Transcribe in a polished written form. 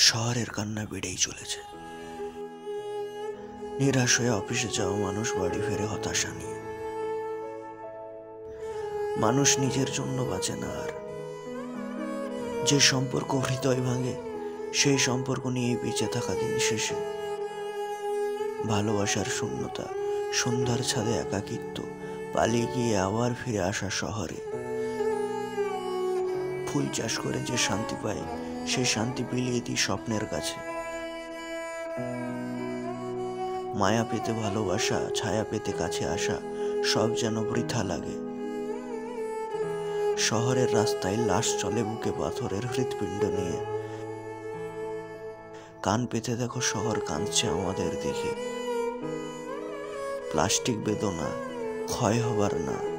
শহরের কান্না বেড়েই চলেছে। নিরাশ হয়ে অফিসে যাওয়া মানুষ বাড়ি ফেরে হতাশা নিয়ে। মানুষ নিজের জন্য বাঁচে না আর। যে সম্পর্ক হৃদয় ভাঙে সেই সম্পর্ক নিয়েই বেঁচে থাকা দিন শেষে। ভালোবাসার শূন্যতা, সন্ধ্যার ছাদে একাকিত্ব, পালিয়ে গিয়ে আবার ফিরে আসা শহরে। ফুল চাষ করে যে শান্তি পায় সেই শান্তি বিলিয়ে দিই স্বপ্নের কাছে। মায়া পেতে ভালোবাসা, ছায়া পেতে কাছে আসা, সব যেন বৃথা লাগে। শহরের রাস্তায় লাশ চলে বুকে পাথরের হৃৎপিণ্ড নিয়ে। কান পেতে দেখো শহর কাঁদছে আমাদের দেখে। প্লাস্টিক বেদনা ক্ষয় হবার না,